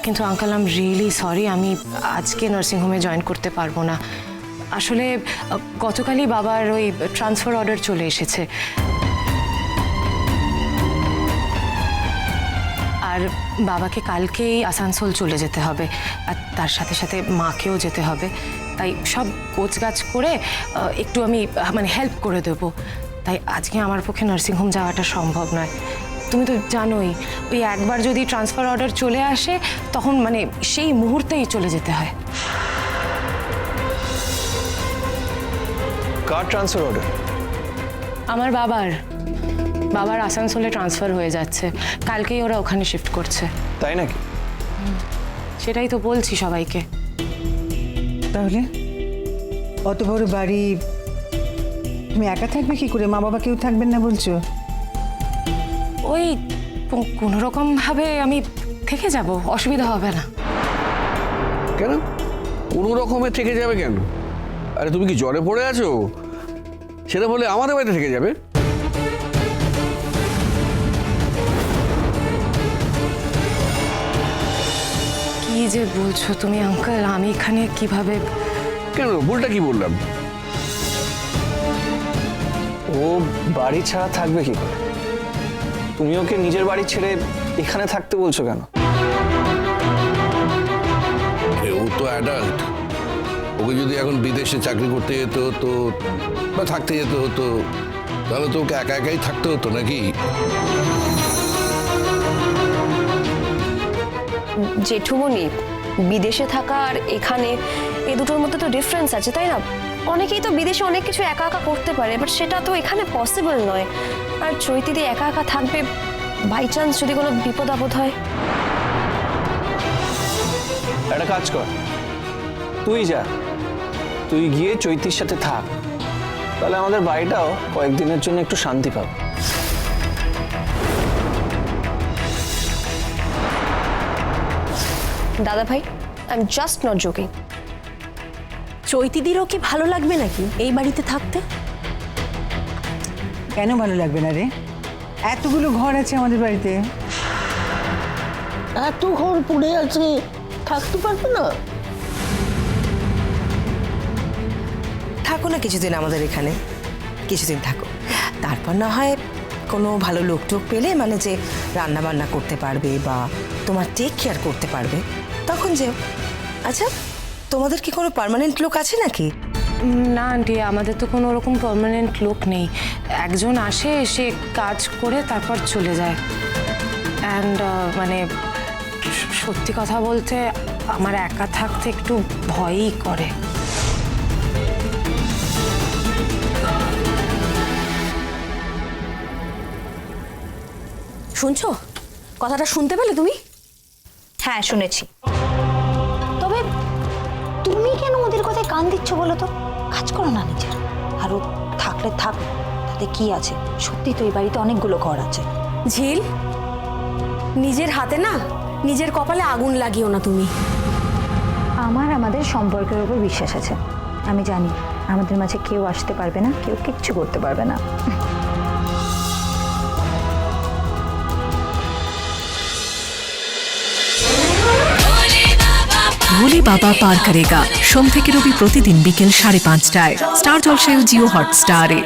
কিন্তু uncle I am really sorry, আমি আজকে নার্সিংহোমে জয়েন করতে পারবো না। আসলে গতকালই বাবার ওই ট্রান্সফার অর্ডার চলে এসেছে, আর বাবাকে কালকেই আসানসোল চলে যেতে হবে, আর তার সাথে সাথে মাকেও যেতে হবে। তাই সব গোছগাছ করে একটু আমি মানে হেল্প করে দেবো। তাই আজকে আমার পক্ষে নার্সিংহোম যাওয়াটা সম্ভব নয়। তুমি তো জানোই, ওই একবার যদি ট্রান্সফার অর্ডার চলে আসে তখন মানে সেই মুহূর্তেই চলে যেতে হয়। কার ট্রান্সফার অর্ডার? আমার বাবার আসানসোলে ট্রান্সফার হয়ে যাচ্ছে, কালকেই ওরা ওখানে শিফট করছে। তাই নাকি? সেটাই তো বলছি সবাইকে। তাহলে অত বড় বাড়ি তুমি একা থাকবে কি করে? মা বাবা কেউ থাকবেন না বলছো? ওই কোনো রকম ভাবে আমি থেকে যাব, অসুবিধা হবে না। কেন কোনো রকমে থেকে যাবে কেন? আরে তুমি কি জ্বরে পড়ে আছো? সেটা বলে আমাদের বাড়িতে থেকে যাবে? কি যে বলছো তুমি আঙ্কেল, আমি এখানে কিভাবে? কেন, ভুলটা কি বললাম? ও বাড়ি ছাড়া থাকবে কি করে? তুমি ওকে নিজের বাড়ি ছেড়ে এখানে থাকতে বলছো কেন? ও তো অ্যাডাল্ট, ওকে যদি এখন বিদেশে চাকরি করতে যেত হতো বা থাকতে যেতে হতো, তাহলে তো ওকে একা একাই থাকতে হতো নাকি? জেঠুমনি, বিদেশে থাকা আর এখানে এই দুটোর মধ্যে তো ডিফারেন্স আছে, তাই না? অনেকেই তো বিদেশে অনেক কিছু একা একা করতে পারে, বাট সেটা তো এখানে পসিবল নয়। আর চৈতিদি একা একা থাকবে, বাই চান্স যদি কোনো বিপদ আপদ হয়। একটা কাজ কর, তুই যা, তুই গিয়ে চৈতির সাথে থাক, তাহলে আমাদের বাড়িটাও কয়েকদিনের জন্য একটু শান্তি পাবে। দাদা ভাই, I am just not joking. চৈতিদিরও কি ভালো লাগবে নাকি এই বাড়িতে থাকতে? কেন ভালো লাগবে না রে? এতগুলো ঘর আছে আমাদের বাড়িতে। এত ঘর পড়ে আছে, থাকতে পারবে না? থাকো না কিছুদিন আমাদের এখানে, কিছুদিন থাকো, তারপর না হয় কোনো ভালো লোক টোক পেলে, মানে যে রান্না বান্না করতে পারবে বা তোমার টেক কেয়ার করতে পারবে, তখন যেও। আচ্ছা, তোমাদের কি কোনো পার্মানেন্ট লোক আছে নাকি? না আন্টি, আমাদের তো কোনো রকম পার্মানেন্ট লোক নেই। একজন আসে, এসে কাজ করে তারপর চলে যায়। অ্যান্ড মানে সত্যি কথা বলতে আমার একা থাকতে একটু ভয়ই করে। শুনছো? কথাটা শুনতে পেলে তুমি? হ্যাঁ শুনেছি, তবে তুমি কেন ওদের কথায় কান দিচ্ছ বলো তো? কাজ করো না নিজের। আর ও থাকলে থাক, তাতে কি আছে? সত্যি তো এই বাড়িতে অনেকগুলো ঘর আছে। ঝিল, নিজের হাতে না নিজের কপালে আগুন লাগিও না তুমি। আমাদের সম্পর্কের উপর বিশ্বাস আছে। আমি জানি আমাদের মাঝে কেউ আসতে পারবে না, কেউ কিচ্ছু করতে পারবে না। ভোলে বাবা পার করেগা, সোম থেকে রবি প্রতিদিন বিকেল 5:30টায় স্টার জলসায় ও জিও হটস্টারে।